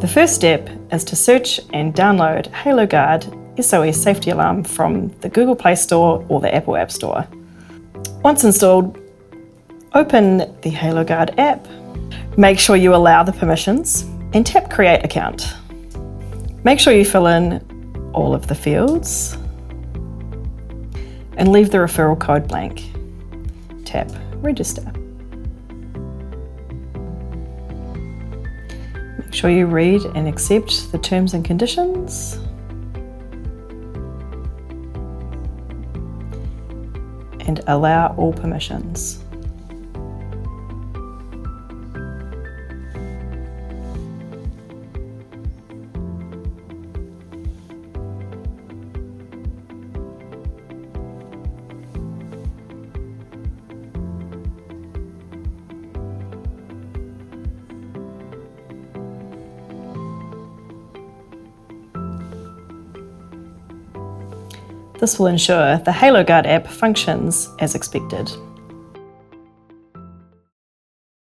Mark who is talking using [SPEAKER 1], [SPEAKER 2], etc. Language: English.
[SPEAKER 1] The first step is to search and download HaloGuard SOS Safety Alarm from the Google Play Store or the Apple App Store. Once installed, open the HaloGuard app, make sure you allow the permissions, and tap Create Account. Make sure you fill in all of the fields and leave the referral code blank. Tap Register. Make sure you read and accept the terms and conditions. And allow all permissions. This will ensure the HaloGuard app functions as expected.